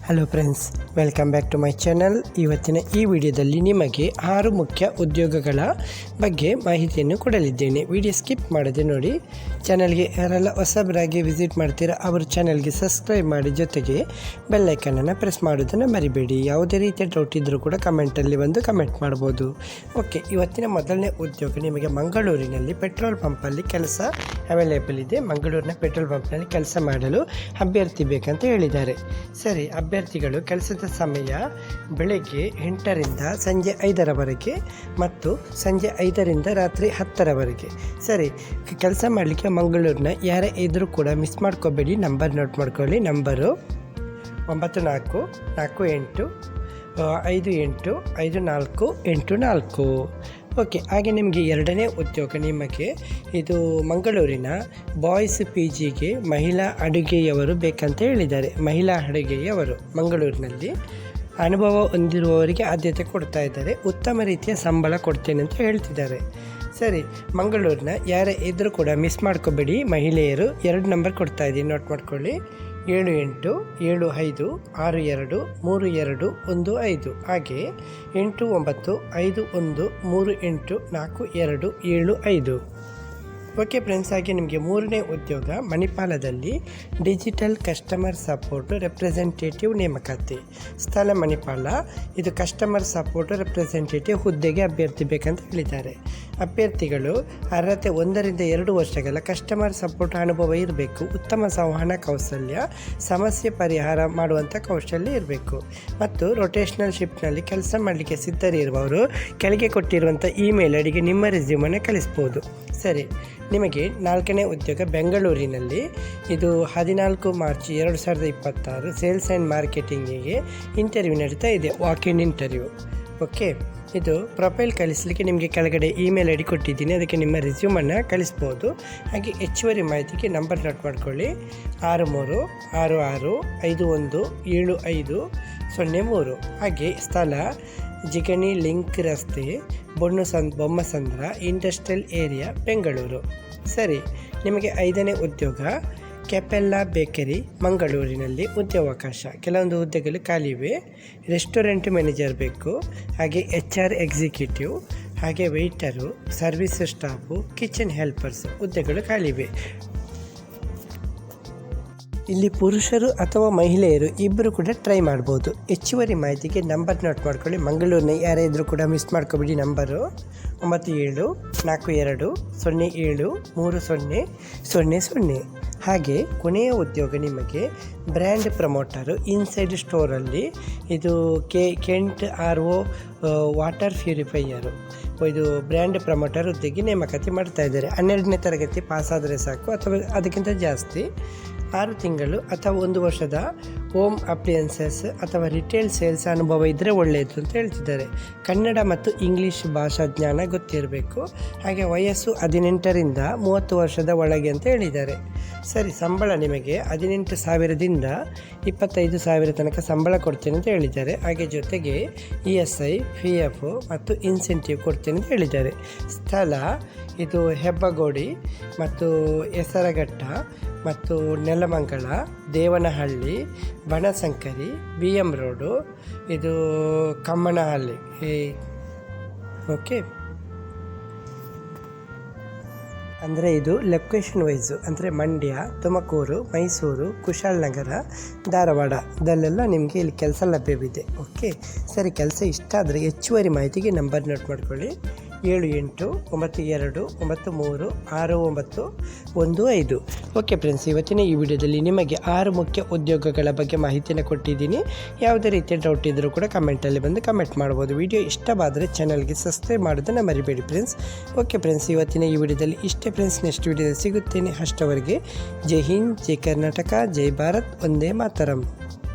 Hello friends, welcome back to my channel. ಇವತ್ತಿನ ಈ ವಿಡಿಯೋದಲ್ಲಿ ನಿಮಗೆ 6 ಮುಖ್ಯ ಉದ್ಯೋಗಗಳ ಬಗ್ಗೆ ಮಾಹಿತಿಯನ್ನು ಕೊಡಲಿದ್ದೇನೆ. ವಿಡಿಯೋ ಸ್ಕಿಪ್ ಮಾಡದೆ ನೋಡಿ. ಚಾನಲ್ಗೆ ಯಾರೆಲ್ಲ ಹೊಸಬರಾಗಿ ವಿಸಿಟ್ ಮಾಡ್ತೀರಾ ಅವರು ಚಾನಲ್ಗೆ ಸಬ್ಸ್ಕ್ರೈಬ್ ಮಾಡಿ, ಜೊತೆಗೆ ಬೆಲ್ಲೈಕನನ್ನು ಪ್ರೆಸ್ ಮಾಡೋದನ್ನು ಮರಿಬೇಡಿ. ಯಾವುದೇ ರೀತಿಯ ಡೌಟ್ ಇದ್ದರೂ ಕೂಡ ಕಮೆಂಟಲ್ಲಿ ಬಂದು ಕಮೆಂಟ್ ಮಾಡ್ಬೋದು. ಓಕೆ, ಇವತ್ತಿನ ಮೊದಲನೇ ಉದ್ಯೋಗ ನಿಮಗೆ ಮಂಗಳೂರಿನಲ್ಲಿ ಪೆಟ್ರೋಲ್ ಪಂಪಲ್ಲಿ ಕೆಲಸ ಅವೈಲೇಬಲ್ ಇದೆ. ಮಂಗಳೂರಿನ ಪೆಟ್ರೋಲ್ ಪಂಪ್ನಲ್ಲಿ ಕೆಲಸ ಮಾಡಲು ಅಭ್ಯರ್ಥಿ ಬೇಕಂತ ಹೇಳಿದ್ದಾರೆ. ಸರಿ, ಅಭ್ಯರ್ಥಿಗಳು ಕೆಲಸದ ಸಮಯ ಬೆಳಗ್ಗೆ 8ರಿಂದ ಸಂಜೆ 5ರವರೆಗೆ ಮತ್ತು ಸಂಜೆ 5ರಿಂದ ರಾತ್ರಿ 10ರವರೆಗೆ. ಸರಿ, ಕೆಲಸ ಮಾಡಲಿಕ್ಕೆ ಮಂಗಳೂರಿನ ಯಾರೇ ಇದ್ದರೂ ಕೂಡ ಮಿಸ್ ಮಾಡ್ಕೋಬೇಡಿ. ನಂಬರ್ ನೋಟ್ ಮಾಡ್ಕೊಳ್ಳಿ. ನಂಬರು 9448585484. ಓಕೆ, ಹಾಗೆ ನಿಮಗೆ ಎರಡನೇ ಉದ್ಯೋಗ ನಿಮಗೆ ಇದು ಮಂಗಳೂರಿನ ಬಾಯ್ಸ್ PGಗೆ ಮಹಿಳಾ ಅಡುಗೆಯವರು ಬೇಕಂತ ಹೇಳಿದ್ದಾರೆ. ಮಹಿಳಾ ಅಡುಗೆಯವರು ಮಂಗಳೂರಿನಲ್ಲಿ ಅನುಭವ ಹೊಂದಿರುವವರಿಗೆ ಆದ್ಯತೆ ಕೊಡ್ತಾ ಇದ್ದಾರೆ. ಉತ್ತಮ ರೀತಿಯ ಸಂಬಳ ಕೊಡ್ತೇನೆ ಅಂತ ಹೇಳ್ತಿದ್ದಾರೆ. ಸರಿ, ಮಂಗಳೂರಿನ ಯಾರೇ ಇದ್ದರೂ ಕೂಡ ಮಿಸ್ ಮಾಡ್ಕೋಬೇಡಿ. ಮಹಿಳೆಯರು 2 ನಂಬರ್ ಕೊಡ್ತಾ ಇದ್ದೀನಿ, ನೋಟ್ ಮಾಡ್ಕೊಳ್ಳಿ. 7875623215, ಹಾಗೆ 8951384275. ಓಕೆ ಫ್ರೆಂಡ್ಸ್, ಹಾಗೆ ನಿಮಗೆ ಮೂರನೇ ಉದ್ಯೋಗ ಮಣಿಪಾಲದಲ್ಲಿ ಡಿಜಿಟಲ್ ಕಸ್ಟಮರ್ ಸಪೋರ್ಟ್ ರೆಪ್ರೆಸೆಂಟೇಟಿವ್ ನೇಮಕಾತಿ. ಸ್ಥಳ ಮಣಿಪಾಲ. ಇದು ಕಸ್ಟಮರ್ ಸಪೋರ್ಟ್ ರೆಪ್ರೆಸೆಂಟೇಟಿವ್ ಹುದ್ದೆಗೆ ಅಭ್ಯರ್ಥಿ ಬೇಕಂತ ಹೇಳಿದ್ದಾರೆ. ಅಭ್ಯರ್ಥಿಗಳು ಅರ್ಹತೆ 1ರಿಂದ 2 ವರ್ಷಗಳ ಕಸ್ಟಮರ್ ಸಪೋರ್ಟ್ ಅನುಭವ ಇರಬೇಕು. ಉತ್ತಮ ಸಂವಹನ ಕೌಶಲ್ಯ, ಸಮಸ್ಯೆ ಪರಿಹಾರ ಮಾಡುವಂಥ ಕೌಶಲ್ಯ ಇರಬೇಕು ಮತ್ತು ರೊಟೇಷನಲ್ ಶಿಫ್ಟ್ನಲ್ಲಿ ಕೆಲಸ ಮಾಡಲಿಕ್ಕೆ ಸಿದ್ಧರಿರುವವರು ಕೆಳಗೆ ಕೊಟ್ಟಿರುವಂಥ ಇಮೇಲ್ ಐಡಿಗೆ ನಿಮ್ಮ ರೆಸ್ಯೂಮನ್ನು ಕಳಿಸ್ಬೋದು. ಸರಿ, ನಿಮಗೆ 4ನೇ ಉದ್ಯೋಗ ಬೆಂಗಳೂರಿನಲ್ಲಿ ಇದು 14 ಮಾರ್ಚ್ 2026 ಸೇಲ್ಸ್ ಆ್ಯಂಡ್ ಮಾರ್ಕೆಟಿಂಗಿಗೆ ಇಂಟರ್ವ್ಯೂ ನಡೀತಾ ಇದೆ, ವಾಕ್ ಇನ್ ಇಂಟರ್ವ್ಯೂ. ಓಕೆ, ಇದು ಪ್ರೊಫೈಲ್ ಕಳಿಸಲಿಕ್ಕೆ ನಿಮಗೆ ಕೆಳಗಡೆ ಇಮೇಲ್ ಐಡಿ ಕೊಟ್ಟಿದ್ದೀನಿ, ಅದಕ್ಕೆ ನಿಮ್ಮ ರೆಸ್ಯೂಮನ್ನು ಕಳಿಸ್ಬೋದು. ಹಾಗೆ ಹೆಚ್ಚುವರಿ ಮಾಹಿತಿಗೆ ನಂಬರ್ ನೋಟ್ ಮಾಡ್ಕೊಳ್ಳಿ. 6356517503. ಹಾಗೆ ಸ್ಥಳ ಜಿಗಣಿ ಲಿಂಕ್ ರಸ್ತೆ, ಬೊಮ್ಮಸಂದ್ರ ಇಂಡಸ್ಟ್ರಿಯಲ್ ಏರಿಯಾ, ಬೆಂಗಳೂರು. ಸರಿ, ನಿಮಗೆ 5ನೇ ಉದ್ಯೋಗ ಕೆಪೆಲ್ಲಾ ಬೇಕರಿ ಮಂಗಳೂರಿನಲ್ಲಿ ಉದ್ಯೋಗಾವಕಾಶ. ಕೆಲವೊಂದು ಹುದ್ದೆಗಳು ಖಾಲಿ ಇವೆ. ರೆಸ್ಟೋರೆಂಟ್ ಮ್ಯಾನೇಜರ್ ಬೇಕು, ಹಾಗೆ HR ಎಕ್ಸಿಕ್ಯೂಟಿವ್, ಹಾಗೆ ವೆಯ್ಟರು, ಸರ್ವಿಸ್ ಸ್ಟಾಫು, ಕಿಚನ್ ಹೆಲ್ಪರ್ಸ್ ಹುದ್ದೆಗಳು ಖಾಲಿ ಇವೆ. ಇಲ್ಲಿ ಪುರುಷರು ಅಥವಾ ಮಹಿಳೆಯರು ಇಬ್ಬರು ಕೂಡ ಟ್ರೈ ಮಾಡ್ಬೋದು. ಹೆಚ್ಚುವರಿ ಮಾಹಿತಿಗೆ ನಂಬರ್ ನೋಟ್ ಮಾಡ್ಕೊಳ್ಳಿ. ಮಂಗಳೂರಿನ ಯಾರೇ ಇದ್ದರೂ ಕೂಡ ಮಿಸ್ ಮಾಡ್ಕೊಬೇಡಿ. ನಂಬರು 9742073000. ಹಾಗೆ ಕೊನೆಯ ಉದ್ಯೋಗ ನಿಮಗೆ ಬ್ರ್ಯಾಂಡ್ ಪ್ರಮೋಟರು ಇನ್ಸೈಡ್ ಸ್ಟೋರಲ್ಲಿ. ಇದು ಕೆಂಟ್ RO ವಾಟರ್ ಪ್ಯೂರಿಫೈಯರು. ಇದು ಬ್ರ್ಯಾಂಡ್ ಪ್ರಮೋಟರ್ ಹುದ್ದೆಗೆ ನೇಮಕಾತಿ ಮಾಡ್ತಾ ಇದ್ದಾರೆ. 12ನೇ ತರಗತಿ ಪಾಸಾದರೆ ಸಾಕು, ಅಥವಾ ಅದಕ್ಕಿಂತ ಜಾಸ್ತಿ. 6 ತಿಂಗಳು ಅಥವಾ 1 ವರ್ಷದ ಹೋಮ್ ಅಪ್ಲಿಯನ್ಸಸ್ ಅಥವಾ ರಿಟೇಲ್ ಸೇಲ್ಸ್ ಅನುಭವ ಇದ್ದರೆ ಒಳ್ಳೆಯದು ಅಂತ ಹೇಳ್ತಿದ್ದಾರೆ. ಕನ್ನಡ ಮತ್ತು ಇಂಗ್ಲೀಷ್ ಭಾಷಾ ಜ್ಞಾನ ಗೊತ್ತಿರಬೇಕು. ಹಾಗೆ ವಯಸ್ಸು 18ರಿಂದ 30 ವರ್ಷದ ಒಳಗೆ ಅಂತ ಹೇಳಿದ್ದಾರೆ. ಸರಿ, ಸಂಬಳ ನಿಮಗೆ 18,000ದಿಂದ 25,000 ತನಕ ಸಂಬಳ ಕೊಡ್ತೇನೆ ಅಂತ ಹೇಳಿದ್ದಾರೆ. ಹಾಗೆ ಜೊತೆಗೆ ESI, PF ಮತ್ತು ಇನ್ಸೆಂಟಿವ್ ಕೊಡ್ತೇನೆ ಅಂತ ಹೇಳಿದ್ದಾರೆ. ಸ್ಥಳ ಇದು ಹೆಬ್ಬಗೋಡಿ ಮತ್ತು ಹೆಸರಘಟ್ಟ ಮತ್ತು ನೆಲಮಂಗಲ, ದೇವನಹಳ್ಳಿ, ಬನಶಂಕರಿ, BM ರೋಡು, ಇದು ಕಮ್ಮನಹಳ್ಳಿ. ಓಕೆ, ಅಂದರೆ ಇದು ಲೊಕೇಶನ್ ವೈಸು, ಅಂದರೆ ಮಂಡ್ಯ, ತುಮಕೂರು, ಮೈಸೂರು, ಕುಶಾಲನಗರ, ಧಾರವಾಡ ಇದಲ್ಲೆಲ್ಲ ನಿಮಗೆ ಇಲ್ಲಿ ಕೆಲಸ ಲಭ್ಯವಿದೆ. ಓಕೆ, ಸರಿ, ಕೆಲಸ ಇಷ್ಟ ಆದರೆ ಹೆಚ್ಚುವರಿ ಮಾಹಿತಿಗೆ ನಂಬರ್ ನೋಟ್ ಮಾಡ್ಕೊಳ್ಳಿ. 7892936915. ಓಕೆ ಫ್ರೆಂಡ್ಸ್, ಇವತ್ತಿನ ಈ ವಿಡಿಯೋದಲ್ಲಿ ನಿಮಗೆ 6 ಮುಖ್ಯ ಉದ್ಯೋಗಗಳ ಬಗ್ಗೆ ಮಾಹಿತಿಯನ್ನು ಕೊಟ್ಟಿದ್ದೀನಿ. ಯಾವುದೇ ರೀತಿಯ ಡೌಟ್ ಇದ್ದರೂ ಕೂಡ ಕಮೆಂಟಲ್ಲಿ ಬಂದು ಕಮೆಂಟ್ ಮಾಡ್ಬೋದು. ವಿಡಿಯೋ ಇಷ್ಟವಾದರೆ ಚಾನಲ್ಗೆ ಸಬ್ಸ್ಕ್ರೈಬ್ ಮಾಡೋದನ್ನು ಮರಿಬೇಡಿ ಫ್ರೆಂಡ್ಸ್. ಓಕೆ ಫ್ರೆಂಡ್ಸ್, ಇವತ್ತಿನ ಈ ವಿಡಿಯೋದಲ್ಲಿ ಇಷ್ಟೇ ಫ್ರೆಂಡ್ಸ್. ನೆಕ್ಸ್ಟ್ ವಿಡಿಯೋದಲ್ಲಿ ಸಿಗುತ್ತೇನೆ. ಅಷ್ಟವರೆಗೆ ಜೈ ಹಿಂದ್, ಜೈ ಕರ್ನಾಟಕ, ಜೈ ಭಾರತ್, ವಂದೇ ಮಾತರಂ.